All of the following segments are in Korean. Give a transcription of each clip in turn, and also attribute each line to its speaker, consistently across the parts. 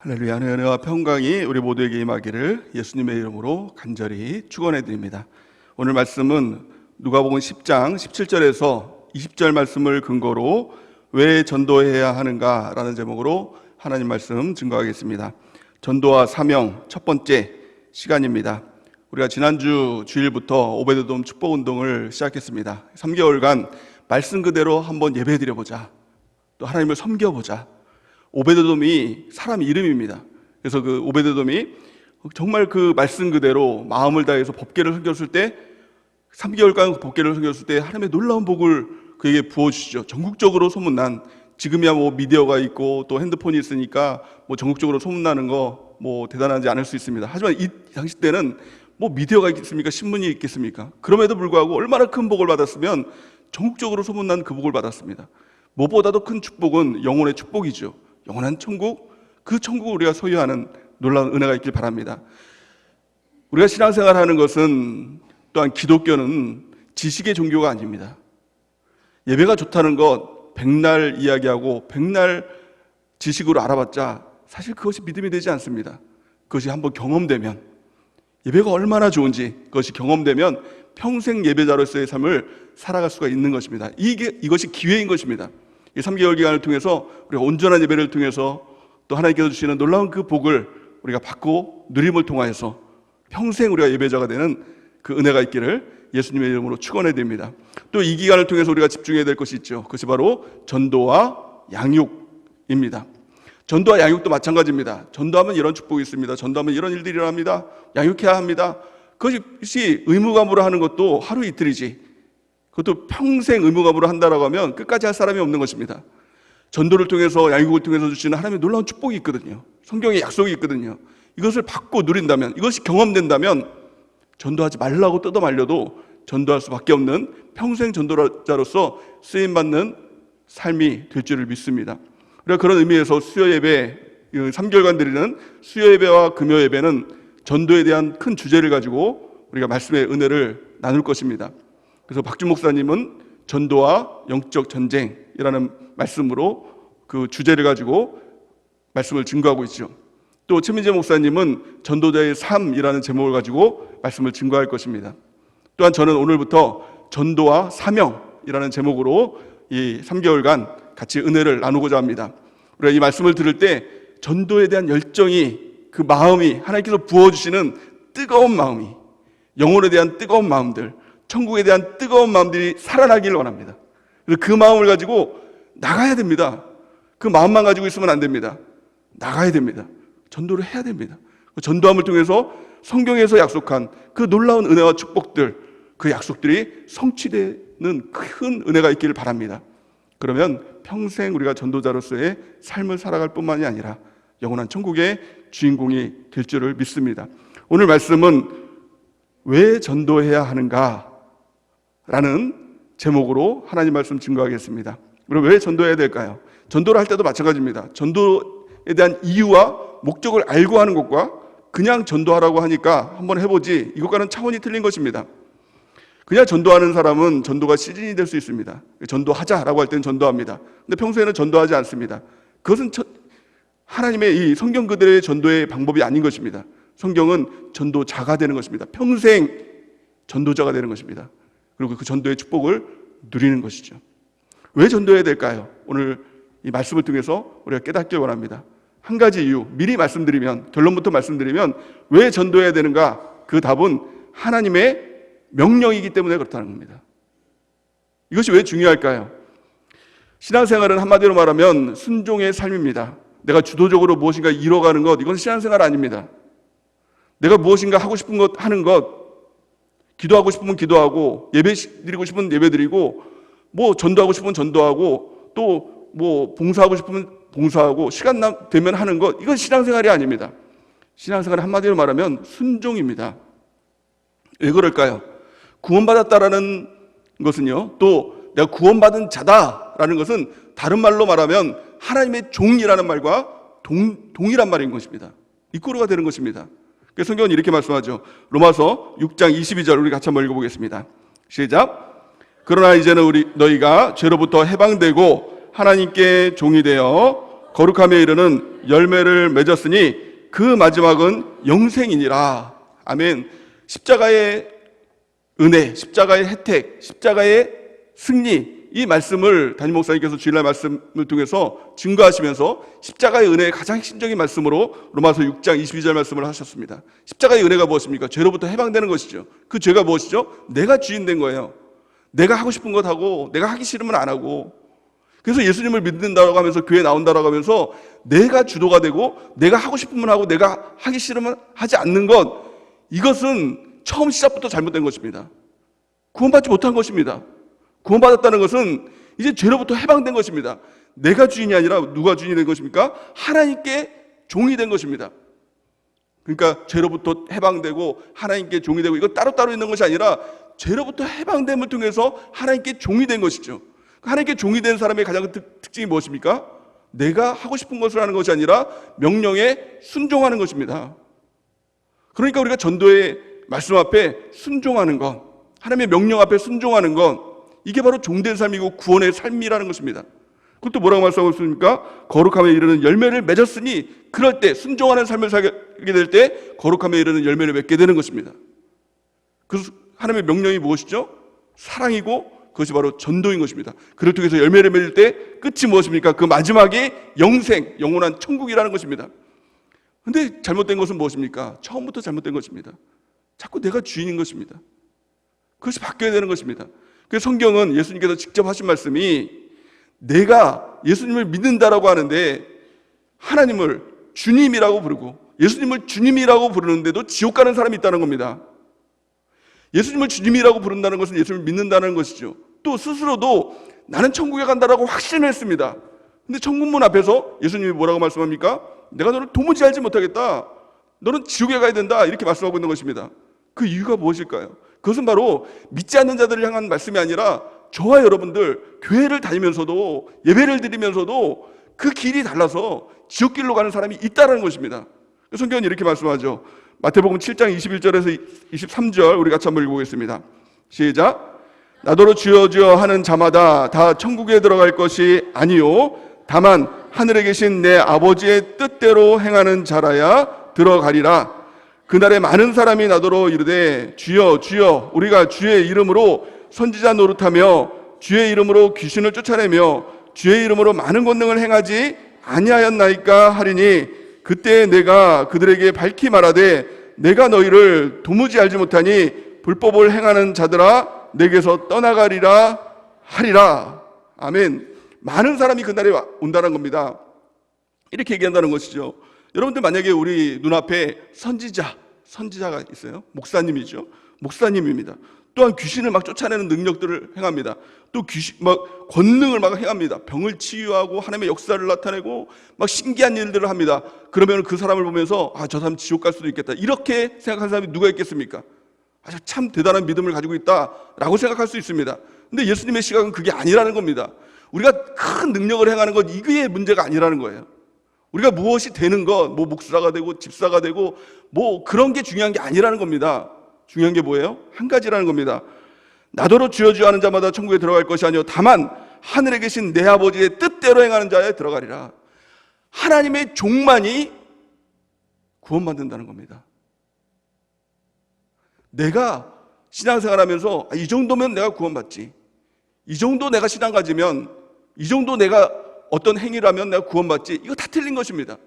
Speaker 1: 할렐루야. 하나님의 은혜와 평강이 우리 모두에게 임하기를 예수님의 이름으로 간절히 축원해 드립니다. 오늘 말씀은 누가복음 10장 17절에서 20절 말씀을 근거로 왜 전도해야 하는가라는 제목으로 하나님 말씀 증거하겠습니다. 전도와 사명 첫 번째 시간입니다. 우리가 지난주 주일부터 오베드돔 축복운동을 시작했습니다. 3개월간 말씀 그대로 한번 예배 드려보자, 또 하나님을 섬겨보자. 오베드돔이 사람 이름입니다. 그래서 그 오베드돔이 정말 그 말씀 그대로 마음을 다해서 법궤를 섬겼을 때, 3개월간 법궤를 섬겼을 때 하나님의 놀라운 복을 그에게 부어주시죠. 전국적으로 소문난, 지금이야 뭐 미디어가 있고 또 핸드폰이 있으니까 뭐 전국적으로 소문나는 거 뭐 대단하지 않을 수 있습니다. 하지만 이 당시 때는 뭐 미디어가 있겠습니까? 신문이 있겠습니까? 그럼에도 불구하고 얼마나 큰 복을 받았으면 전국적으로 소문난 그 복을 받았습니다. 무엇보다도 큰 축복은 영혼의 축복이죠. 영원한 천국, 그 천국을 우리가 소유하는 놀라운 은혜가 있길 바랍니다. 우리가 신앙생활하는 것은, 또한 기독교는 지식의 종교가 아닙니다. 예배가 좋다는 것 백날 이야기하고 백날 지식으로 알아봤자 사실 그것이 믿음이 되지 않습니다. 그것이 한번 경험되면, 예배가 얼마나 좋은지 그것이 경험되면 평생 예배자로서의 삶을 살아갈 수가 있는 것입니다. 이것이 기회인 것입니다. 이 3개월 기간을 통해서 우리가 온전한 예배를 통해서 또 하나님께서 주시는 놀라운 그 복을 우리가 받고 누림을 통하여서 평생 우리가 예배자가 되는 그 은혜가 있기를 예수님의 이름으로 축원해 드립니다. 또 이 기간을 통해서 우리가 집중해야 될 것이 있죠. 그것이 바로 전도와 양육입니다. 전도와 양육도 마찬가지입니다. 전도하면 이런 축복이 있습니다. 전도하면 이런 일들이 일어납니다. 양육해야 합니다. 그것이 의무감으로 하는 것도 하루 이틀이지, 그것도 평생 의무감으로 한다라고 하면 끝까지 할 사람이 없는 것입니다. 전도를 통해서, 양육을 통해서 주시는 하나님의 놀라운 축복이 있거든요. 성경에 약속이 있거든요. 이것을 받고 누린다면, 이것이 경험된다면 전도하지 말라고 뜯어 말려도 전도할 수밖에 없는 평생 전도자로서 쓰임받는 삶이 될 줄을 믿습니다. 우리가 그런 의미에서 수요 예배, 3개월간 드리는 수요 예배와 금요 예배는 전도에 대한 큰 주제를 가지고 우리가 말씀의 은혜를 나눌 것입니다. 그래서 박준 목사님은 전도와 영적 전쟁이라는 말씀으로 그 주제를 가지고 말씀을 증거하고 있죠. 또 최민재 목사님은 전도자의 삶이라는 제목을 가지고 말씀을 증거할 것입니다. 또한 저는 오늘부터 전도와 사명이라는 제목으로 이 3개월간 같이 은혜를 나누고자 합니다. 우리가 이 말씀을 들을 때 전도에 대한 열정이, 그 마음이, 하나님께서 부어주시는 뜨거운 마음이, 영혼에 대한 뜨거운 마음들, 천국에 대한 뜨거운 마음들이 살아나기를 원합니다. 그래서 그 마음을 가지고 나가야 됩니다. 그 마음만 가지고 있으면 안 됩니다. 나가야 됩니다. 전도를 해야 됩니다. 전도함을 통해서 성경에서 약속한 그 놀라운 은혜와 축복들, 그 약속들이 성취되는 큰 은혜가 있기를 바랍니다. 그러면 평생 우리가 전도자로서의 삶을 살아갈 뿐만이 아니라 영원한 천국의 주인공이 될 줄을 믿습니다. 오늘 말씀은 왜 전도해야 하는가 라는 제목으로 하나님 말씀 증거하겠습니다. 그럼 왜 전도해야 될까요? 전도를 할 때도 마찬가지입니다. 전도에 대한 이유와 목적을 알고 하는 것과 그냥 전도하라고 하니까 한번 해보지, 이것과는 차원이 틀린 것입니다. 그냥 전도하는 사람은 전도가 시즌이 될 수 있습니다. 전도하자라고 할 때는 전도합니다. 근데 평소에는 전도하지 않습니다. 그것은 하나님의 이 성경 그대로의 전도의 방법이 아닌 것입니다. 성경은 전도자가 되는 것입니다. 평생 전도자가 되는 것입니다. 그리고 그 전도의 축복을 누리는 것이죠. 왜 전도해야 될까요? 오늘 이 말씀을 통해서 우리가 깨닫길 원합니다. 한 가지 이유, 미리 말씀드리면, 결론부터 말씀드리면 왜 전도해야 되는가? 그 답은 하나님의 명령이기 때문에 그렇다는 겁니다. 이것이 왜 중요할까요? 신앙생활은 한마디로 말하면 순종의 삶입니다. 내가 주도적으로 무엇인가 이뤄가는 것, 이건 신앙생활 아닙니다. 내가 무엇인가 하고 싶은 것 하는 것, 기도하고 싶으면 기도하고, 예배 드리고 싶으면 예배 드리고, 뭐 전도하고 싶으면 전도하고, 또 뭐 봉사하고 싶으면 봉사하고, 시간 되면 하는 것, 이건 신앙생활이 아닙니다. 신앙생활은 한마디로 말하면 순종입니다. 왜 그럴까요? 구원받았다라는 것은요, 또 내가 구원받은 자다라는 것은 다른 말로 말하면 하나님의 종이라는 말과 동일한 말인 것입니다. 이꼬르가 되는 것입니다. 그래서 성경은 이렇게 말씀하죠. 로마서 6장 22절 우리 같이 한번 읽어보겠습니다. 시작. 그러나 이제는 너희가 죄로부터 해방되고 하나님께 종이 되어 거룩함에 이르는 열매를 맺었으니 그 마지막은 영생이니라. 아멘. 십자가의 은혜, 십자가의 혜택, 십자가의 승리, 이 말씀을 담임 목사님께서 주일날 말씀을 통해서 증거하시면서 십자가의 은혜의 가장 핵심적인 말씀으로 로마서 6장 22절 말씀을 하셨습니다. 십자가의 은혜가 무엇입니까? 죄로부터 해방되는 것이죠. 그 죄가 무엇이죠? 내가 주인 된 거예요. 내가 하고 싶은 것 하고 내가 하기 싫으면 안 하고, 그래서 예수님을 믿는다고 하면서 교회 나온다고 하면서 내가 주도가 되고 내가 하고 싶으면 하고 내가 하기 싫으면 하지 않는 것, 이것은 처음 시작부터 잘못된 것입니다. 구원받지 못한 것입니다. 구원받았다는 것은 이제 죄로부터 해방된 것입니다. 내가 주인이 아니라 누가 주인이 된 것입니까? 하나님께 종이 된 것입니다. 그러니까 죄로부터 해방되고 하나님께 종이 되고, 이거 따로따로 있는 것이 아니라 죄로부터 해방됨을 통해서 하나님께 종이 된 것이죠. 하나님께 종이 된 사람의 가장 큰 특징이 무엇입니까? 내가 하고 싶은 것을 하는 것이 아니라 명령에 순종하는 것입니다. 그러니까 우리가 전도의 말씀 앞에 순종하는 것, 하나님의 명령 앞에 순종하는 것, 이게 바로 종된 삶이고 구원의 삶이라는 것입니다. 그것도 뭐라고 말씀하고 있습니까? 거룩함에 이르는 열매를 맺었으니, 그럴 때 순종하는 삶을 살게 될 때 거룩함에 이르는 열매를 맺게 되는 것입니다. 그래서 하나님의 명령이 무엇이죠? 사랑이고 그것이 바로 전도인 것입니다. 그를 통해서 열매를 맺을 때 끝이 무엇입니까? 그 마지막이 영생, 영원한 천국이라는 것입니다. 근데 잘못된 것은 무엇입니까? 처음부터 잘못된 것입니다. 자꾸 내가 주인인 것입니다. 그것이 바뀌어야 되는 것입니다. 그래서 성경은 예수님께서 직접 하신 말씀이, 내가 예수님을 믿는다라고 하는데 하나님을 주님이라고 부르고 예수님을 주님이라고 부르는데도 지옥 가는 사람이 있다는 겁니다. 예수님을 주님이라고 부른다는 것은 예수님을 믿는다는 것이죠. 또 스스로도 나는 천국에 간다라고 확신을 했습니다. 근데 천국문 앞에서 예수님이 뭐라고 말씀합니까? 내가 너를 도무지 알지 못하겠다. 너는 지옥에 가야 된다. 이렇게 말씀하고 있는 것입니다. 그 이유가 무엇일까요? 그것은 바로 믿지 않는 자들을 향한 말씀이 아니라 저와 여러분들 교회를 다니면서도 예배를 드리면서도 그 길이 달라서 지옥길로 가는 사람이 있다는 것입니다. 성경은 이렇게 말씀하죠. 마태복음 7장 21절에서 23절 우리 같이 한번 읽어보겠습니다. 시작. 나더러 주여 주여 하는 자마다 다 천국에 들어갈 것이 아니요 다만 하늘에 계신 내 아버지의 뜻대로 행하는 자라야 들어가리라. 그날에 많은 사람이 나더러 이르되 주여 주여 우리가 주의 이름으로 선지자 노릇하며 주의 이름으로 귀신을 쫓아내며 주의 이름으로 많은 권능을 행하지 아니하였나이까 하리니, 그때 내가 그들에게 밝히 말하되 내가 너희를 도무지 알지 못하니 불법을 행하는 자들아 내게서 떠나가리라 하리라. 아멘. 많은 사람이 그날에 온다는 겁니다. 이렇게 얘기한다는 것이죠. 여러분들 만약에 우리 눈앞에 선지자가 있어요. 목사님이죠. 목사님입니다. 또한 귀신을 막 쫓아내는 능력들을 행합니다. 또 막 권능을 막 행합니다. 병을 치유하고 하나님의 역사를 나타내고 막 신기한 일들을 합니다. 그러면 그 사람을 보면서 저 사람 지옥 갈 수도 있겠다, 이렇게 생각하는 사람이 누가 있겠습니까? 참 대단한 믿음을 가지고 있다라고 생각할 수 있습니다. 근데 예수님의 시각은 그게 아니라는 겁니다. 우리가 큰 능력을 행하는 것, 이게 문제가 아니라는 거예요. 우리가 무엇이 되는 것, 뭐 목사가 되고 집사가 되고 뭐 그런 게 중요한 게 아니라는 겁니다. 중요한 게 뭐예요? 한 가지라는 겁니다. 나더러 주여 주여 하는 자마다 천국에 들어갈 것이 아니요 다만 하늘에 계신 내 아버지의 뜻대로 행하는 자에 들어가리라. 하나님의 종만이 구원받는다는 겁니다. 내가 신앙생활하면서 이 정도면 내가 구원받지, 이 정도 내가 신앙 가지면, 이 정도 내가 어떤 행위를 하면 내가 구원받지, 이거 다 틀린 것입니다.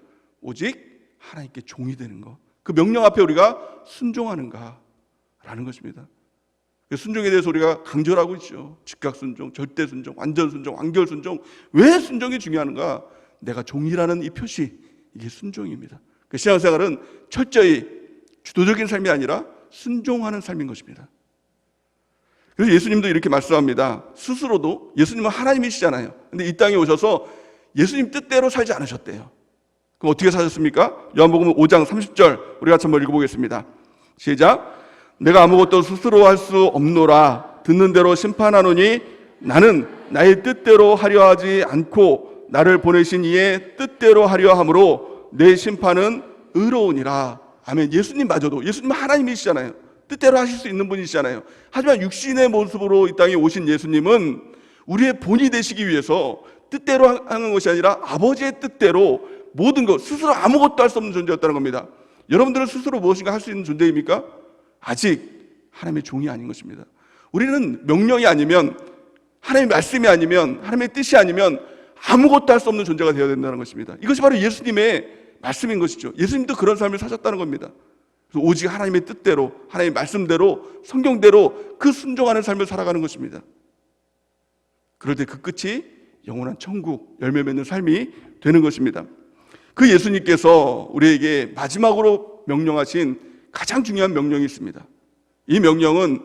Speaker 1: 오직 하나님께 종이 되는 것, 그 명령 앞에 우리가 순종하는가 라는 것입니다. 순종에 대해서 우리가 강조를 하고 있죠. 즉각 순종, 절대 순종, 완전 순종, 완결 순종. 왜 순종이 중요한가? 내가 종이라는 이 표시, 이게 순종입니다. 그 신앙생활은 철저히 주도적인 삶이 아니라 순종하는 삶인 것입니다. 그래서 예수님도 이렇게 말씀합니다. 스스로도 예수님은 하나님이시잖아요. 근데 이 땅에 오셔서 예수님 뜻대로 살지 않으셨대요. 그럼 어떻게 사셨습니까? 요한복음 5장 30절 우리 같이 한번 읽어보겠습니다. 시작. 내가 아무것도 스스로 할 수 없노라. 듣는 대로 심판하노니 나는 나의 뜻대로 하려 하지 않고 나를 보내신 이의 뜻대로 하려 함으로 내 심판은 의로우니라. 아멘. 예수님마저도, 예수님은 하나님이시잖아요. 뜻대로 하실 수 있는 분이시잖아요. 하지만 육신의 모습으로 이 땅에 오신 예수님은 우리의 본이 되시기 위해서 뜻대로 하는 것이 아니라 아버지의 뜻대로 모든 것, 스스로 아무것도 할 수 없는 존재였다는 겁니다. 여러분들은 스스로 무엇인가 할 수 있는 존재입니까? 아직 하나님의 종이 아닌 것입니다. 우리는 명령이 아니면, 하나님의 말씀이 아니면, 하나님의 뜻이 아니면 아무것도 할 수 없는 존재가 되어야 된다는 것입니다. 이것이 바로 예수님의 말씀인 것이죠. 예수님도 그런 삶을 사셨다는 겁니다. 그래서 오직 하나님의 뜻대로, 하나님의 말씀대로, 성경대로 그 순종하는 삶을 살아가는 것입니다. 그럴 때 그 끝이 영원한 천국, 열매 맺는 삶이 되는 것입니다. 그 예수님께서 우리에게 마지막으로 명령하신 가장 중요한 명령이 있습니다. 이 명령은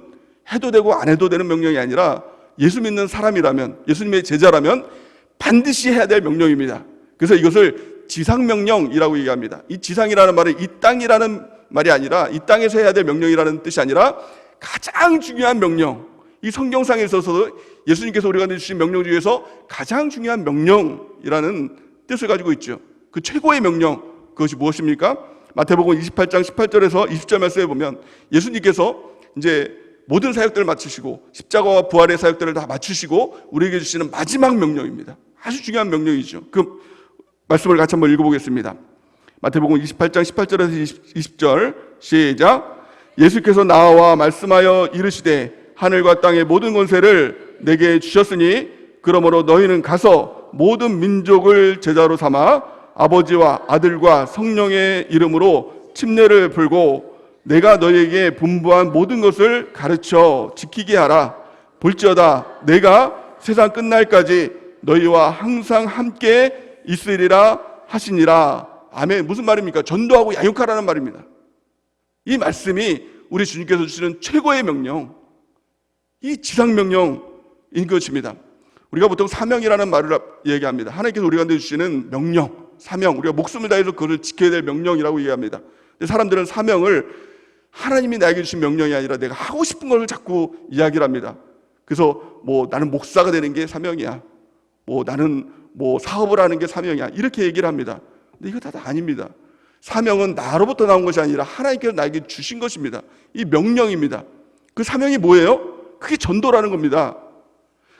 Speaker 1: 해도 되고 안 해도 되는 명령이 아니라 예수 믿는 사람이라면, 예수님의 제자라면 반드시 해야 될 명령입니다. 그래서 이것을 지상명령이라고 얘기합니다. 이 지상이라는 말은 이 땅이라는 말이 아니라, 이 땅에서 해야 될 명령이라는 뜻이 아니라 가장 중요한 명령, 이 성경상에 있어서 예수님께서 우리가 주신 명령 중에서 가장 중요한 명령이라는 뜻을 가지고 있죠. 그 최고의 명령, 그것이 무엇입니까? 마태복음 28장 18절에서 20절 말씀에 보면 예수님께서 이제 모든 사역들을 마치시고 십자가와 부활의 사역들을 다 마치시고 우리에게 주시는 마지막 명령입니다. 아주 중요한 명령이죠. 그 말씀을 같이 한번 읽어보겠습니다. 마태복음 28장 18절에서 20절 시작. 예수께서 나와 말씀하여 이르시되 하늘과 땅의 모든 권세를 내게 주셨으니 그러므로 너희는 가서 모든 민족을 제자로 삼아 아버지와 아들과 성령의 이름으로 침례를 풀고 내가 너희에게 분부한 모든 것을 가르쳐 지키게 하라. 볼지어다 내가 세상 끝날까지 너희와 항상 함께 있으리라 하시니라. 아멘. 무슨 말입니까? 전도하고 양육하라는 말입니다. 이 말씀이 우리 주님께서 주시는 최고의 명령, 이 지상명령인 것입니다. 우리가 보통 사명이라는 말을 얘기합니다. 하나님께서 우리가 주시는 명령, 사명, 우리가 목숨을 다해서 그것을 지켜야 될 명령이라고 얘기합니다. 근데 사람들은 사명을 하나님이 나에게 주신 명령이 아니라 내가 하고 싶은 것을 자꾸 이야기를 합니다. 그래서 나는 목사가 되는 게 사명이야, 나는 사업을 하는 게 사명이야, 이렇게 얘기를 합니다. 근데 이거 다 아닙니다. 사명은 나로부터 나온 것이 아니라 하나님께서 나에게 주신 것입니다. 이 명령입니다. 그 사명이 뭐예요? 그게 전도라는 겁니다.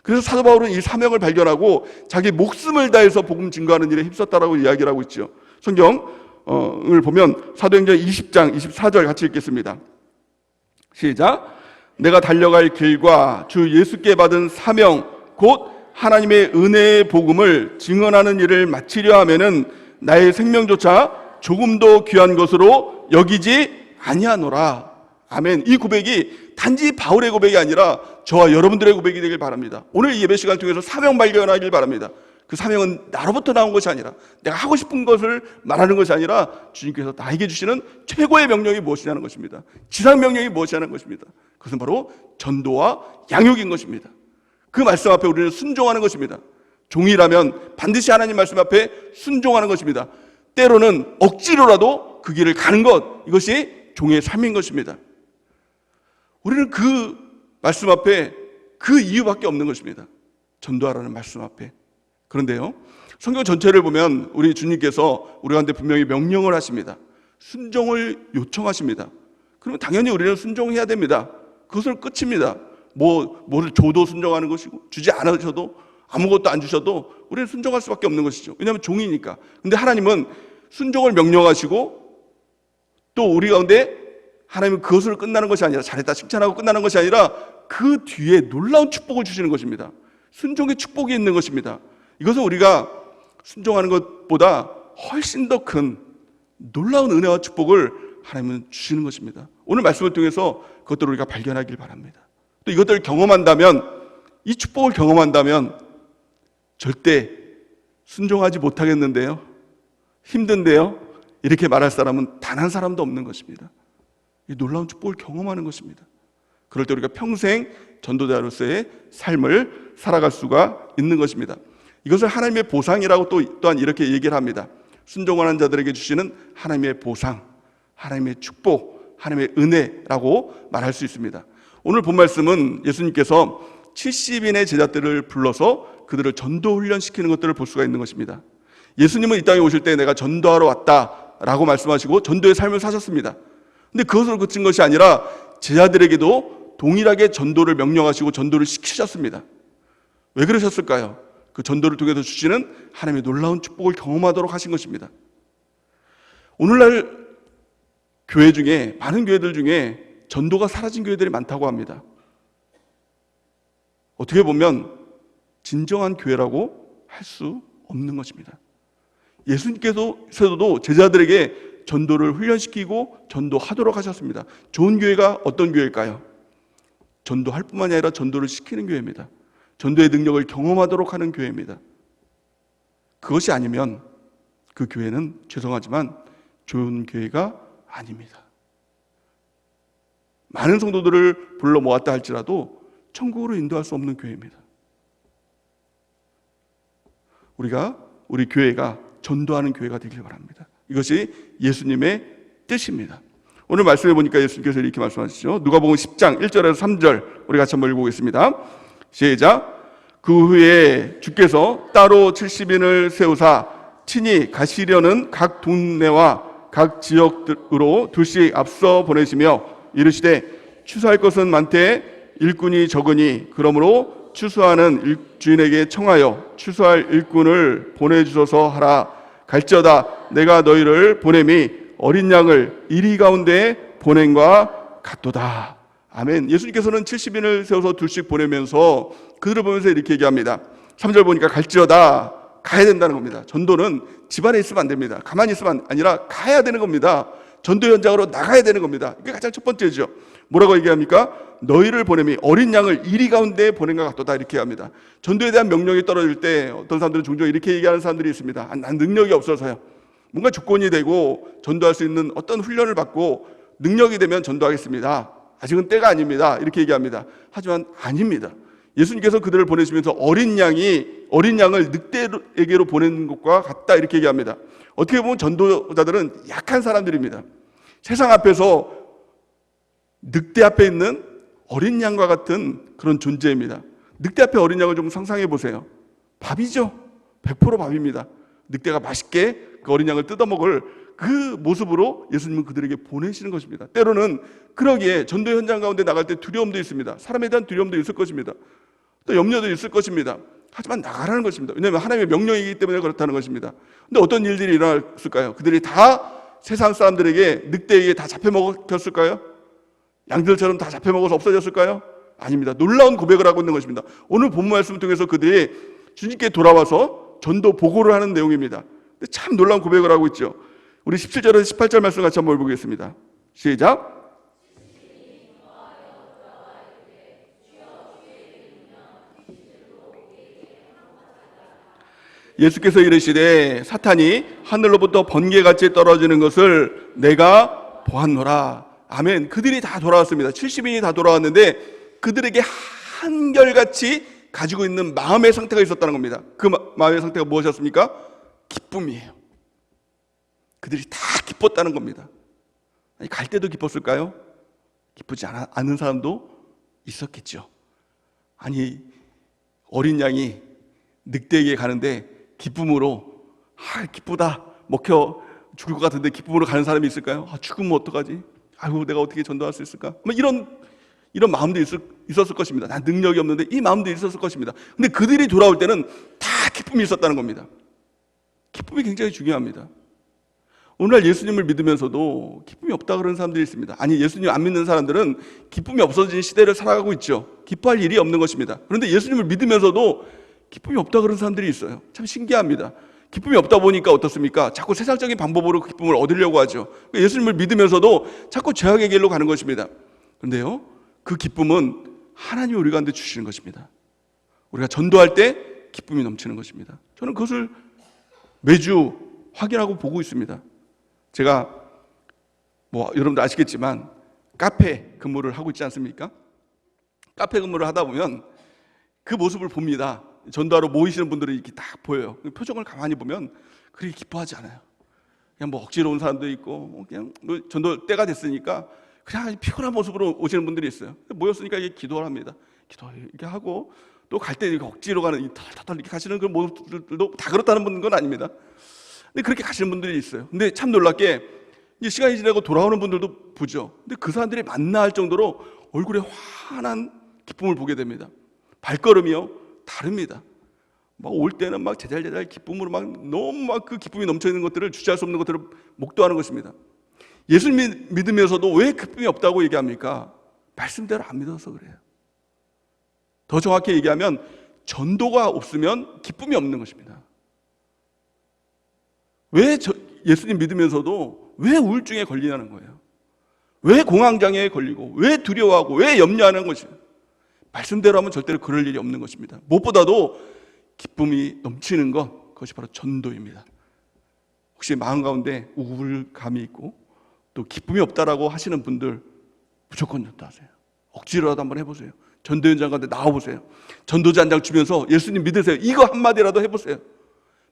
Speaker 1: 그래서 사도 바울은 이 사명을 발견하고 자기 목숨을 다해서 복음 증거하는 일에 힘썼다라고 이야기를 하고 있죠. 성경을 보면 사도행전 20장 24절 같이 읽겠습니다. 시작. 내가 달려갈 길과 주 예수께 받은 사명 곧 하나님의 은혜의 복음을 증언하는 일을 마치려 하면은 나의 생명조차 조금도 귀한 것으로 여기지 아니하노라. 아멘. 이 고백이 단지 바울의 고백이 아니라 저와 여러분들의 고백이 되길 바랍니다. 오늘 이 예배 시간 통해서 사명 발견하길 바랍니다. 그 사명은 나로부터 나온 것이 아니라 내가 하고 싶은 것을 말하는 것이 아니라 주님께서 나에게 주시는 최고의 명령이 무엇이냐는 것입니다. 지상 명령이 무엇이냐는 것입니다. 그것은 바로 전도와 양육인 것입니다. 그 말씀 앞에 우리는 순종하는 것입니다. 종이라면 반드시 하나님 말씀 앞에 순종하는 것입니다. 때로는 억지로라도 그 길을 가는 것, 이것이 종의 삶인 것입니다. 우리는 그 말씀 앞에 그 이유밖에 없는 것입니다. 전도하라는 말씀 앞에. 그런데요, 성경 전체를 보면 우리 주님께서 우리한테 분명히 명령을 하십니다. 순종을 요청하십니다. 그러면 당연히 우리는 순종해야 됩니다. 그것은 끝입니다. 뭐를 줘도 순종하는 것이고 주지 않으셔도, 아무것도 안 주셔도 우리는 순종할 수밖에 없는 것이죠. 왜냐하면 종이니까. 근데 하나님은 순종을 명령하시고 또 우리 가운데 하나님은 그것으로 끝나는 것이 아니라, 잘했다 칭찬하고 끝나는 것이 아니라 그 뒤에 놀라운 축복을 주시는 것입니다. 순종의 축복이 있는 것입니다. 이것은 우리가 순종하는 것보다 훨씬 더 큰 놀라운 은혜와 축복을 하나님은 주시는 것입니다. 오늘 말씀을 통해서 그것들을 우리가 발견하길 바랍니다. 또 이것들을 경험한다면, 이 축복을 경험한다면 절대 순종하지 못하겠는데요, 힘든데요, 이렇게 말할 사람은 단 한 사람도 없는 것입니다. 이 놀라운 축복을 경험하는 것입니다. 그럴 때 우리가 평생 전도자로서의 삶을 살아갈 수가 있는 것입니다. 이것을 하나님의 보상이라고 또한 이렇게 얘기를 합니다. 순종하는 자들에게 주시는 하나님의 보상, 하나님의 축복, 하나님의 은혜라고 말할 수 있습니다. 오늘 본 말씀은 예수님께서 70인의 제자들을 불러서 그들을 전도 훈련시키는 것들을 볼 수가 있는 것입니다. 예수님은 이 땅에 오실 때 내가 전도하러 왔다라고 말씀하시고 전도의 삶을 사셨습니다. 근데 그것으로 그친 것이 아니라 제자들에게도 동일하게 전도를 명령하시고 전도를 시키셨습니다. 왜 그러셨을까요? 그 전도를 통해서 주시는 하나님의 놀라운 축복을 경험하도록 하신 것입니다. 오늘날 교회 중에, 많은 교회들 중에 전도가 사라진 교회들이 많다고 합니다. 어떻게 보면 진정한 교회라고 할 수 없는 것입니다. 예수님께서도 제자들에게 전도를 훈련시키고 전도하도록 하셨습니다. 좋은 교회가 어떤 교회일까요? 전도할 뿐만이 아니라 전도를 시키는 교회입니다. 전도의 능력을 경험하도록 하는 교회입니다. 그것이 아니면 그 교회는 죄송하지만 좋은 교회가 아닙니다. 많은 성도들을 불러 모았다 할지라도 천국으로 인도할 수 없는 교회입니다. 우리 교회가 전도하는 교회가 되길 바랍니다. 이것이 예수님의 뜻입니다. 오늘 말씀해 보니까 예수님께서 이렇게 말씀하시죠. 누가복음 10장 1절에서 3절 우리 같이 한번 읽어보겠습니다. 시작. 그 후에 주께서 따로 70인을 세우사 친히 가시려는 각 동네와 각 지역으로 둘씩 앞서 보내시며 이르시되 추수할 것은 많되 일꾼이 적으니 그러므로 추수하는 주인에게 청하여 추수할 일꾼을 보내주소서 하라. 갈지어다 내가 너희를 보냄이 어린 양을 이리 가운데 보냄과 같도다. 아멘. 예수님께서는 70인을 세워서 둘씩 보내면서 그들을 보면서 이렇게 얘기합니다. 3절 보니까 갈지어다, 가야 된다는 겁니다. 전도는 집안에 있으면 안 됩니다. 가만히 있으면 아니라 가야 되는 겁니다. 전도 현장으로 나가야 되는 겁니다. 이게 가장 첫 번째죠. 뭐라고 얘기합니까? 너희를 보냄이 어린 양을 이리 가운데 보낸 것 같도다, 이렇게 합니다. 전도에 대한 명령이 떨어질 때 어떤 사람들은 종종 이렇게 얘기하는 사람들이 있습니다. 난 능력이 없어서요. 뭔가 조건이 되고 전도할 수 있는 어떤 훈련을 받고 능력이 되면 전도하겠습니다. 아직은 때가 아닙니다. 이렇게 얘기합니다. 하지만 아닙니다. 예수님께서 그들을 보내시면서 어린 양을 늑대에게로 보낸 것과 같다, 이렇게 얘기합니다. 어떻게 보면 전도자들은 약한 사람들입니다. 세상 앞에서 늑대 앞에 있는 어린 양과 같은 그런 존재입니다. 늑대 앞에 어린 양을 좀 상상해 보세요. 밥이죠. 100% 밥입니다. 늑대가 맛있게 그 어린 양을 뜯어먹을 그 모습으로 예수님은 그들에게 보내시는 것입니다. 때로는 그러기에 전도 현장 가운데 나갈 때 두려움도 있습니다. 사람에 대한 두려움도 있을 것입니다. 또 염려도 있을 것입니다. 하지만 나가라는 것입니다. 왜냐하면 하나님의 명령이기 때문에 그렇다는 것입니다. 근데 어떤 일들이 일어났을까요? 그들이 다 세상 사람들에게, 늑대에게 다 잡혀먹혔을까요? 양들처럼 다 잡혀먹어서 없어졌을까요? 아닙니다. 놀라운 고백을 하고 있는 것입니다. 오늘 본문 말씀을 통해서 그들이 주님께 돌아와서 전도 보고를 하는 내용입니다. 근데 참 놀라운 고백을 하고 있죠. 우리 17절에서 18절 말씀 같이 한번 읽어보겠습니다. 시작. 예수께서 이르시되 사탄이 하늘로부터 번개같이 떨어지는 것을 내가 보았노라. 아멘. 그들이 다 돌아왔습니다. 70인이 다 돌아왔는데 그들에게 한결같이 가지고 있는 마음의 상태가 있었다는 겁니다. 그 마음의 상태가 무엇이었습니까? 기쁨이에요. 그들이 다 기뻤다는 겁니다. 아니, 갈 때도 기뻤을까요? 기쁘지 않은 사람도 있었겠죠. 아니, 어린 양이 늑대에게 가는데 기쁨으로, 기쁘다, 먹혀 죽을 것 같은데 기쁨으로 가는 사람이 있을까요? 죽으면 어떡하지? 아이고, 내가 어떻게 전도할 수 있을까? 이런 마음도 있었을 것입니다. 난 능력이 없는데 이 마음도 있었을 것입니다. 근데 그들이 돌아올 때는 다 기쁨이 있었다는 겁니다. 기쁨이 굉장히 중요합니다. 오늘날 예수님을 믿으면서도 기쁨이 없다 그러는 사람들이 있습니다. 아니, 예수님 안 믿는 사람들은 기쁨이 없어진 시대를 살아가고 있죠. 기뻐할 일이 없는 것입니다. 그런데 예수님을 믿으면서도 기쁨이 없다 그러는 사람들이 있어요. 참 신기합니다. 기쁨이 없다 보니까 어떻습니까? 자꾸 세상적인 방법으로 그 기쁨을 얻으려고 하죠. 예수님을 믿으면서도 자꾸 죄악의 길로 가는 것입니다. 그런데요, 그 기쁨은 하나님이 우리 가운데 주시는 것입니다. 우리가 전도할 때 기쁨이 넘치는 것입니다. 저는 그것을 매주 확인하고 보고 있습니다. 제가 여러분도 아시겠지만 카페 근무를 하고 있지 않습니까? 카페 근무를 하다 보면 그 모습을 봅니다. 전도하러 모이시는 분들이 이렇게 딱 보여요. 표정을 가만히 보면 그렇게 기뻐하지 않아요. 그냥 억지로 온 사람도 있고, 그냥 전도 때가 됐으니까 그냥 피곤한 모습으로 오시는 분들이 있어요. 모였으니까 이게 기도를 합니다. 기도 이렇게 하고 또 갈 때 이렇게 억지로 가는, 털털 이렇게 가시는 그런 모습들도 다 그렇다는 건 아닙니다. 근데 그렇게 가시는 분들이 있어요. 근데 참 놀랍게 이제 시간이 지나고 돌아오는 분들도 보죠. 근데 그 사람들이 만나할 정도로 얼굴에 환한 기쁨을 보게 됩니다. 발걸음이요, 다릅니다. 막 올 때는 막 제잘제잘 기쁨으로 막 너무 막 그 기쁨이 넘쳐 있는 것들을 주체할 수 없는 것들을 목도하는 것입니다. 예수 믿으면서도 왜 기쁨이 없다고 얘기합니까? 말씀대로 안 믿어서 그래요. 더 정확히 얘기하면 전도가 없으면 기쁨이 없는 것입니다. 왜 예수님 믿으면서도 왜 우울증에 걸리냐는 거예요. 왜 공황장애에 걸리고 왜 두려워하고 왜 염려하는 것이에요. 말씀대로 하면 절대로 그럴 일이 없는 것입니다. 무엇보다도 기쁨이 넘치는 것, 그것이 바로 전도입니다. 혹시 마음 가운데 우울감이 있고 또 기쁨이 없다라고 하시는 분들 무조건 전도하세요. 억지로라도 한번 해보세요. 전도 현장 가운데 나와보세요. 전도자 한 장 주면서 예수님 믿으세요. 이거 한마디라도 해보세요.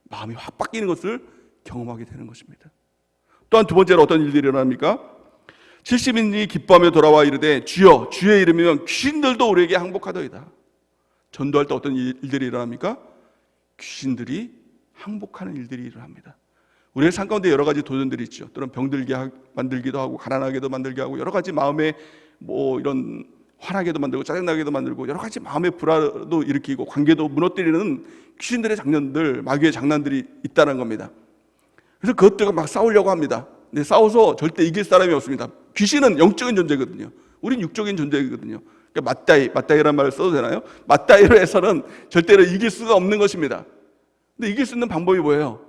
Speaker 1: 마음이 확 바뀌는 것을 경험하게 되는 것입니다. 또한 두 번째로 어떤 일들이 일어납니까? 70인이 기뻐하며 돌아와 이르되 주여 주의 이름이면 귀신들도 우리에게 항복하더이다. 전도할 때 어떤 일들이 일어납니까? 귀신들이 항복하는 일들이 일어납니다. 우리의 삶 가운데 여러 가지 도전들이 있죠. 또는 병들게 만들기도 하고 가난하게도 만들게 하고 여러 가지 마음에 이런 화나게도 만들고 짜증나게도 만들고 여러 가지 마음의 불화도 일으키고 관계도 무너뜨리는 귀신들의 장난들, 마귀의 장난들이 있다는 겁니다. 그래서 그것들과 막 싸우려고 합니다. 근데 싸워서 절대 이길 사람이 없습니다. 귀신은 영적인 존재거든요. 우린 육적인 존재거든요. 그러니까 맞다이라는 말을 써도 되나요? 맞다이로 해서는 절대로 이길 수가 없는 것입니다. 근데 이길 수 있는 방법이 뭐예요?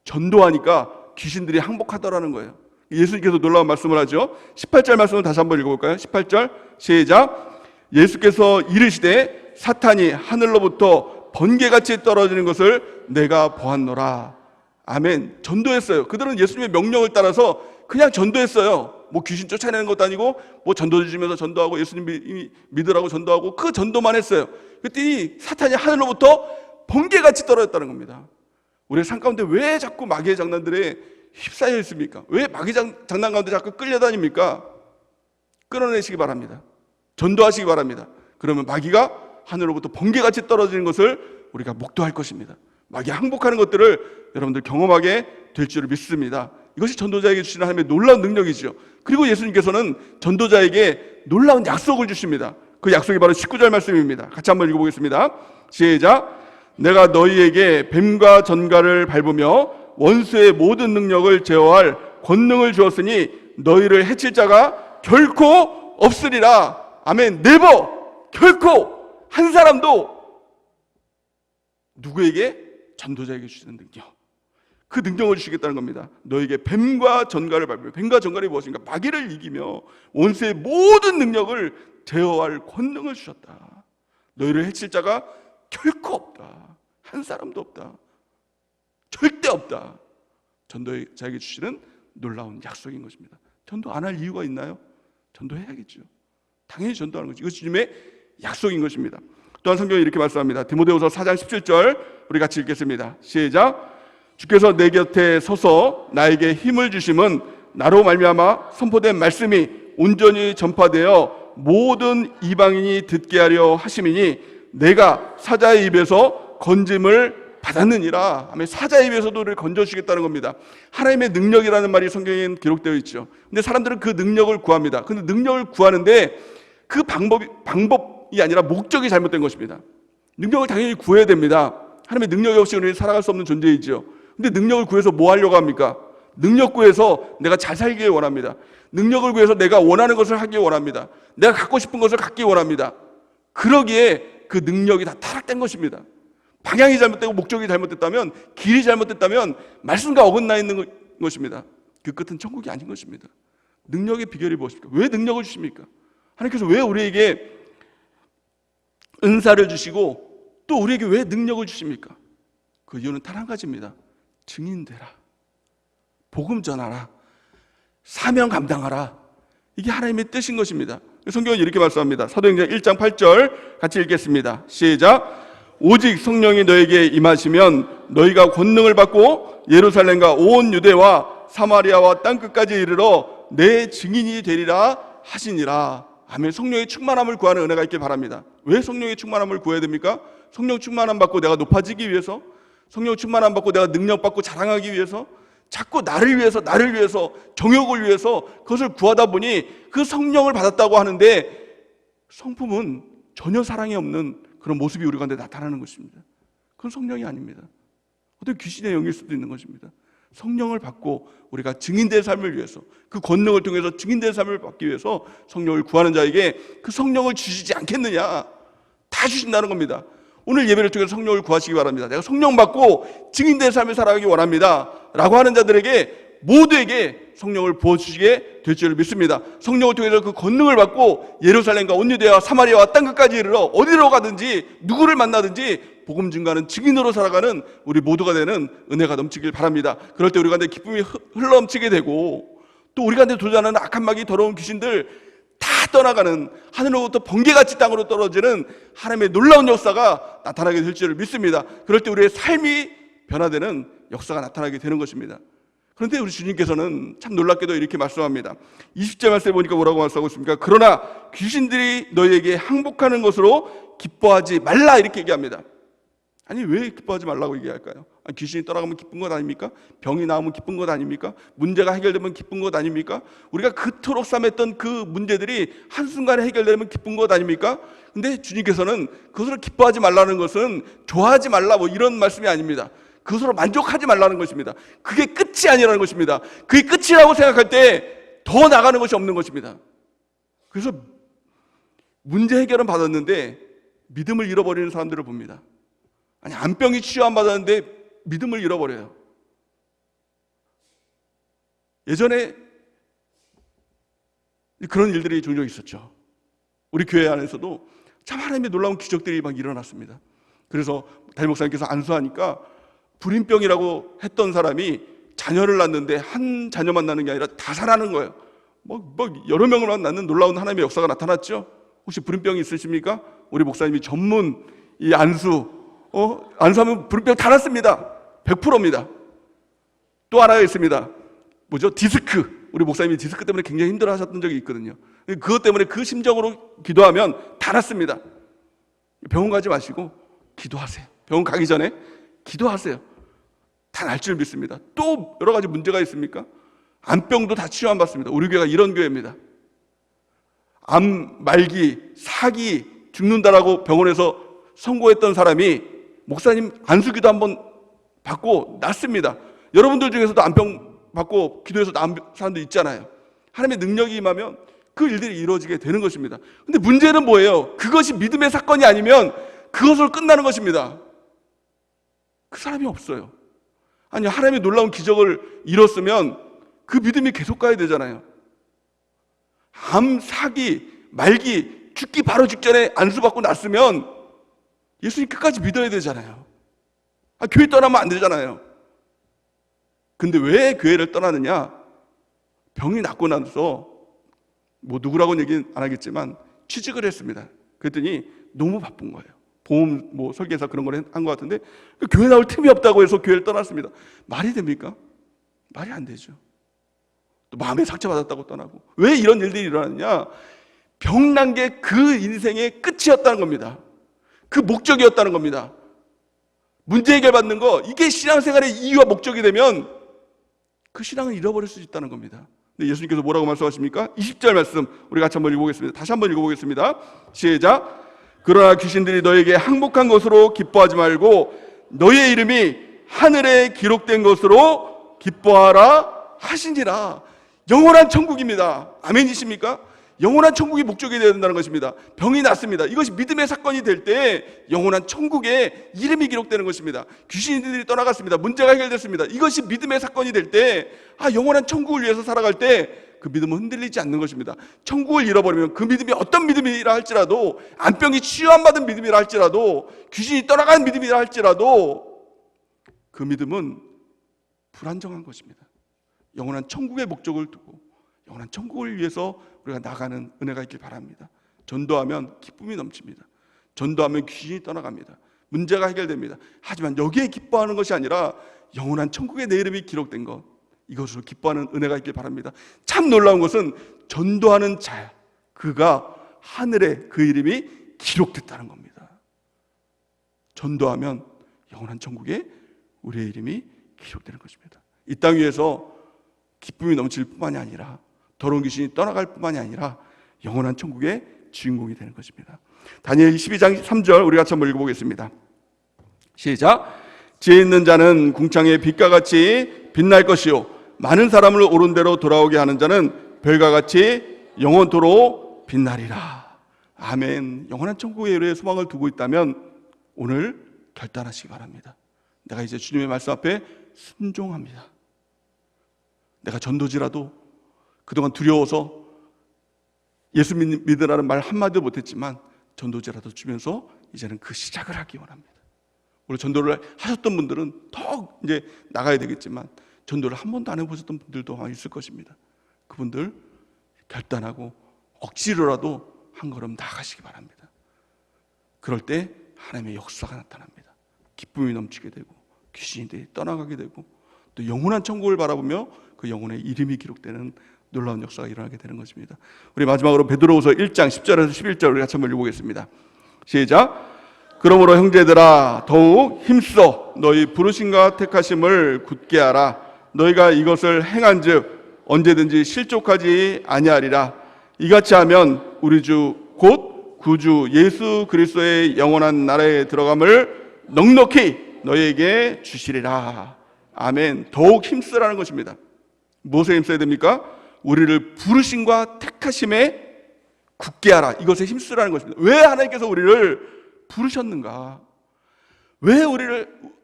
Speaker 1: 전도하니까 귀신들이 항복하더라는 거예요. 예수님께서 놀라운 말씀을 하죠. 18절 말씀을 다시 한번 읽어볼까요? 18절 시작. 예수께서 이르시되 사탄이 하늘로부터 번개같이 떨어지는 것을 내가 보았노라. 아멘. 전도했어요. 그들은 예수님의 명령을 따라서 그냥 전도했어요. 귀신 쫓아내는 것도 아니고 전도 주시면서 전도하고 예수님 믿으라고 전도하고 그 전도만 했어요. 그랬더니 사탄이 하늘로부터 번개같이 떨어졌다는 겁니다. 우리의 삶 가운데 왜 자꾸 마귀의 장난들에 휩싸여 있습니까? 왜 마귀 장난 가운데 자꾸 끌려다닙니까? 끊어내시기 바랍니다. 전도하시기 바랍니다. 그러면 마귀가 하늘로부터 번개같이 떨어지는 것을 우리가 목도할 것입니다. 마귀 항복하는 것들을 여러분들 경험하게 될 줄을 믿습니다. 이것이 전도자에게 주시는 하나님의 놀라운 능력이죠. 그리고 예수님께서는 전도자에게 놀라운 약속을 주십니다. 그 약속이 바로 19절 말씀입니다. 같이 한번 읽어보겠습니다. 시작. 내가 너희에게 뱀과 전갈을 밟으며 원수의 모든 능력을 제어할 권능을 주었으니 너희를 해칠 자가 결코 없으리라. 아멘. 네버. 결코 한 사람도. 누구에게? 전도자에게 주시는 능력. 그 능력을 주시겠다는 겁니다. 너에게 뱀과 전갈을 밟으며. 뱀과 전갈이 무엇인가? 마귀를 이기며 원수의 모든 능력을 제어할 권능을 주셨다. 너희를 해칠 자가 결코 없다. 한 사람도 없다. 절대 없다. 전도자에게 주시는 놀라운 약속인 것입니다. 전도 안 할 이유가 있나요? 전도해야겠죠. 당연히 전도하는 거죠. 이것이 주님의 약속인 것입니다. 또한 성경이 이렇게 말씀합니다. 디모데후서 4장 17절 우리 같이 읽겠습니다. 시작. 주께서 내 곁에 서서 나에게 힘을 주심은 나로 말미암아 선포된 말씀이 온전히 전파되어 모든 이방인이 듣게 하려 하심이니 내가 사자의 입에서 건짐을 받았느니라. 아멘. 사자의 입에서도 우리를 건져주시겠다는 겁니다. 하나님의 능력이라는 말이 성경에 기록되어 있죠. 근데 사람들은 그 능력을 구합니다. 근데 능력을 구하는데 그 방법이 아니라 목적이 잘못된 것입니다. 능력을 당연히 구해야 됩니다. 하나님의 능력이 없이 우리는 살아갈 수 없는 존재이죠. 근데 능력을 구해서 뭐 하려고 합니까? 능력 구해서 내가 잘 살기를 원합니다. 능력을 구해서 내가 원하는 것을 하기 원합니다. 내가 갖고 싶은 것을 갖기 원합니다. 그러기에 그 능력이 다 타락된 것입니다. 방향이 잘못되고 목적이 잘못됐다면, 길이 잘못됐다면 말씀과 어긋나 있는 것입니다. 그 끝은 천국이 아닌 것입니다. 능력의 비결이 무엇입니까? 왜 능력을 주십니까? 하나님께서 왜 우리에게 은사를 주시고 또 우리에게 왜 능력을 주십니까? 그 이유는 단 한 가지입니다. 증인되라. 복음 전하라. 사명 감당하라. 이게 하나님의 뜻인 것입니다. 성경은 이렇게 말씀합니다. 사도행전 1장 8절 같이 읽겠습니다. 시작. 오직 성령이 너에게 임하시면 너희가 권능을 받고 예루살렘과 온 유대와 사마리아와 땅끝까지 이르러 내 증인이 되리라 하시니라. 아멘. 성령의 충만함을 구하는 은혜가 있길 바랍니다. 왜 성령의 충만함을 구해야 됩니까? 성령 충만함 받고 내가 높아지기 위해서, 성령 충만함 받고 내가 능력 받고 자랑하기 위해서, 자꾸 나를 위해서 정욕을 위해서 그것을 구하다 보니 그 성령을 받았다고 하는데 성품은 전혀 사랑이 없는 그런 모습이 우리 가운데 나타나는 것입니다. 그건 성령이 아닙니다. 어떤 귀신의 영일 수도 있는 것입니다. 성령을 받고 우리가 증인된 삶을 위해서, 그 권능을 통해서 증인된 삶을 받기 위해서 성령을 구하는 자에게 그 성령을 주시지 않겠느냐? 다 주신다는 겁니다. 오늘 예배를 통해서 성령을 구하시기 바랍니다. 내가 성령 받고 증인된 삶을 살아가기 원합니다 라고 하는 자들에게 모두에게 성령을 부어주시게 될 줄 믿습니다. 성령을 통해서 그 권능을 받고 예루살렘과 온 유대와 사마리아와 땅끝까지 이르러 어디로 가든지 누구를 만나든지 복음 증가하는 증인으로 살아가는 우리 모두가 되는 은혜가 넘치길 바랍니다. 그럴 때 우리 가운데 기쁨이 흘러넘치게 되고, 또 우리 가운데 도전하는 악한 마귀 더러운 귀신들 다 떠나가는, 하늘로부터 번개같이 땅으로 떨어지는 하나님의 놀라운 역사가 나타나게 될 줄 믿습니다. 그럴 때 우리의 삶이 변화되는 역사가 나타나게 되는 것입니다. 그런데 우리 주님께서는 참 놀랍게도 이렇게 말씀합니다. 20절 말씀에 보니까 뭐라고 말씀하고 있습니까? 그러나 귀신들이 너희에게 항복하는 것으로 기뻐하지 말라, 이렇게 얘기합니다. 아니, 왜 기뻐하지 말라고 얘기할까요? 귀신이 떠나가면 기쁜 것 아닙니까? 병이 나으면 기쁜 것 아닙니까? 문제가 해결되면 기쁜 것 아닙니까? 우리가 그토록 싸맸던 그 문제들이 한순간에 해결되면 기쁜 것 아닙니까? 근데 주님께서는 그것으로 기뻐하지 말라는 것은 좋아하지 말라, 뭐 이런 말씀이 아닙니다. 그것으로 만족하지 말라는 것입니다. 그게 끝이 아니라는 것입니다. 그게 끝이라고 생각할 때 더 나가는 것이 없는 것입니다. 그래서 문제 해결은 받았는데 믿음을 잃어버리는 사람들을 봅니다. 아니, 암병이 치유안 받았는데 믿음을 잃어버려요. 예전에 그런 일들이 종종 있었죠. 우리 교회 안에서도 참 하나님의 놀라운 기적들이 막 일어났습니다. 그래서 담임 목사님께서 안수하니까 불임병이라고 했던 사람이 자녀를 낳는데 한 자녀만 낳는 게 아니라 다 살아나는 거예요. 여러 명을 낳는 놀라운 하나님의 역사가 나타났죠. 혹시 불임병이 있으십니까? 우리 목사님이 전문 이 안수하면 불임병 다 낫습니다. 100%입니다. 또 하나가 있습니다. 뭐죠? 디스크. 우리 목사님이 디스크 때문에 굉장히 힘들어 하셨던 적이 있거든요. 그것 때문에 그 심정으로 기도하면 다 낫습니다. 병원 가지 마시고 기도하세요. 병원 가기 전에 기도하세요. 다 날 줄 믿습니다. 또 여러 가지 문제가 있습니까? 암병도 다 치유 안 받습니다. 우리 교회가 이런 교회입니다. 암, 말기, 사기 죽는다라고 병원에서 선고했던 사람이 목사님 안수기도 한번 받고 낫습니다. 여러분들 중에서도 암병 받고 기도해서 나은 사람도 있잖아요. 하나님의 능력이 임하면 그 일들이 이루어지게 되는 것입니다. 근데 문제는 뭐예요? 그것이 믿음의 사건이 아니면 그것으로 끝나는 것입니다. 그 사람이 없어요. 아니, 하나님의 놀라운 기적을 이뤘으면 그 믿음이 계속 가야 되잖아요. 암, 사기, 말기, 죽기 바로 직전에 안수받고 났으면 예수님 끝까지 믿어야 되잖아요. 교회 떠나면 안 되잖아요. 근데 왜 교회를 떠나느냐? 병이 낫고 나서 뭐 누구라고는 얘기는 안 하겠지만 취직을 했습니다. 그랬더니 너무 바쁜 거예요. 보험 뭐 설계사 그런 걸 한 것 같은데 교회 나올 틈이 없다고 해서 교회를 떠났습니다. 말이 됩니까? 말이 안 되죠. 또 마음에 상처받았다고 떠나고. 왜 이런 일들이 일어나느냐? 병난 게 그 인생의 끝이었다는 겁니다. 그 목적이었다는 겁니다. 문제 해결받는 거, 이게 신앙생활의 이유와 목적이 되면 그 신앙을 잃어버릴 수 있다는 겁니다. 근데 예수님께서 뭐라고 말씀하십니까? 20절 말씀 우리 같이 한번 읽어보겠습니다. 다시 한번 읽어보겠습니다. 시작. 그러나 귀신들이 너에게 항복한 것으로 기뻐하지 말고 너의 이름이 하늘에 기록된 것으로 기뻐하라 하시니라. 영원한 천국입니다. 아멘이십니까? 영원한 천국이 목적이 되어야 된다는 것입니다. 병이 낫습니다. 이것이 믿음의 사건이 될 때 영원한 천국에 이름이 기록되는 것입니다. 귀신들이 떠나갔습니다. 문제가 해결됐습니다. 이것이 믿음의 사건이 될 때 영원한 천국을 위해서 살아갈 때 그 믿음은 흔들리지 않는 것입니다. 천국을 잃어버리면 그 믿음이 어떤 믿음이라 할지라도, 암병이 치유 안 받은 믿음이라 할지라도, 귀신이 떠나간 믿음이라 할지라도 그 믿음은 불안정한 것입니다. 영원한 천국의 목적을 두고 영원한 천국을 위해서 우리가 나가는 은혜가 있길 바랍니다. 전도하면 기쁨이 넘칩니다. 전도하면 귀신이 떠나갑니다. 문제가 해결됩니다. 하지만 여기에 기뻐하는 것이 아니라 영원한 천국에 내 이름이 기록된 것, 이것으로 기뻐하는 은혜가 있길 바랍니다. 참 놀라운 것은 전도하는 자, 그가 하늘에 그 이름이 기록됐다는 겁니다. 전도하면 영원한 천국에 우리의 이름이 기록되는 것입니다. 이 땅 위에서 기쁨이 넘칠 뿐만이 아니라, 더러운 귀신이 떠나갈 뿐만이 아니라 영원한 천국의 주인공이 되는 것입니다. 다니엘 12장 3절 우리 같이 한번 읽어보겠습니다. 시작. 지혜 있는 자는 궁창의 빛과 같이 빛날 것이요 많은 사람을 옳은 대로 돌아오게 하는 자는 별과 같이 영원토록 빛나리라. 아멘. 영원한 천국의 의뢰에 소망을 두고 있다면 오늘 결단하시기 바랍니다. 내가 이제 주님의 말씀 앞에 순종합니다. 내가 전도지라도 그동안 두려워서 예수 믿으라는 말 한마디도 못했지만 전도지라도 주면서 이제는 그 시작을 하기 원합니다. 오늘 전도를 하셨던 분들은 더 이제 나가야 되겠지만 전도를 한 번도 안 해보셨던 분들도 있을 것입니다. 그분들 결단하고 억지로라도 한 걸음 나아가시기 바랍니다. 그럴 때 하나님의 역사가 나타납니다. 기쁨이 넘치게 되고 귀신이 떠나가게 되고 또 영원한 천국을 바라보며 그 영혼의 이름이 기록되는 놀라운 역사가 일어나게 되는 것입니다. 우리 마지막으로 베드로후서 1장 10절에서 11절 우리 같이 한번 읽어보겠습니다. 시작. 그러므로 형제들아 더욱 힘써 너희 부르심과 택하심을 굳게 하라. 너희가 이것을 행한즉 언제든지 실족하지 아니하리라. 이같이 하면 우리 주 곧 구주 예수 그리스도의 영원한 나라에 들어감을 넉넉히 너희에게 주시리라. 아멘. 더욱 힘쓰라는 것입니다. 무엇에 힘써야 됩니까? 우리를 부르심과 택하심에 굳게 하라. 이것에 힘쓰라는 것입니다. 왜 하나님께서 우리를 부르셨는가? 왜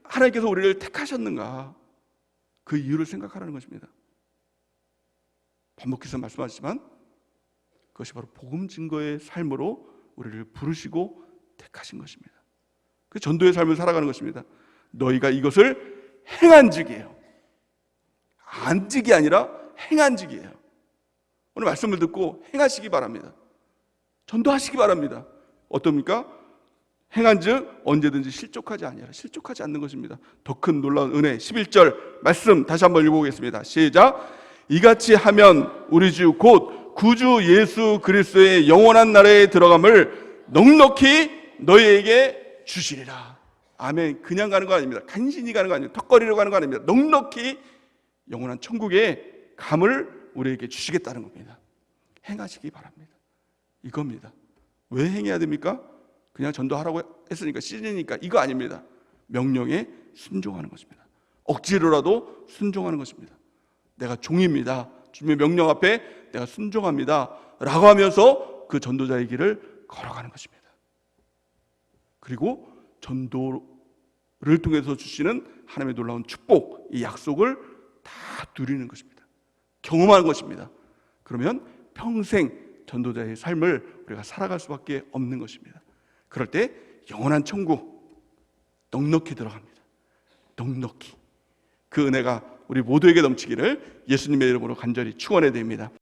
Speaker 1: 하나님께서 우리를 택하셨는가? 그 이유를 생각하라는 것입니다. 반복해서 말씀하시지만 그것이 바로 복음 증거의 삶으로 우리를 부르시고 택하신 것입니다. 그 전도의 삶을 살아가는 것입니다. 너희가 이것을 행한직이에요. 안직이 아니라 행한직이에요. 오늘 말씀을 듣고 행하시기 바랍니다. 전도하시기 바랍니다. 어떻습니까? 행한즉 언제든지 실족하지 아니하라. 실족하지 않는 것입니다. 더 큰 놀라운 은혜. 11절 말씀 다시 한번 읽어보겠습니다. 시작. 이같이 하면 우리 주 곧 구주 예수 그리스도의 영원한 나라에 들어감을 넉넉히 너희에게 주시리라. 아멘. 그냥 가는 거 아닙니다. 간신히 가는 거 아닙니다. 턱걸이로 가는 거 아닙니다. 넉넉히 영원한 천국의 감을 우리에게 주시겠다는 겁니다. 행하시기 바랍니다. 이겁니다. 왜 행해야 됩니까? 그냥 전도하라고 했으니까 시즌이니까 이거 아닙니다. 명령에 순종하는 것입니다. 억지로라도 순종하는 것입니다. 내가 종입니다. 주님의 명령 앞에 내가 순종합니다 라고 하면서 그 전도자의 길을 걸어가는 것입니다. 그리고 전도를 통해서 주시는 하나님의 놀라운 축복, 이 약속을 다 누리는 것입니다. 경험하는 것입니다. 그러면 평생 전도자의 삶을 우리가 살아갈 수밖에 없는 것입니다. 그럴 때 영원한 천국 넉넉히 들어갑니다. 넉넉히. 그 은혜가 우리 모두에게 넘치기를 예수님의 이름으로 간절히 축원해 드립니다.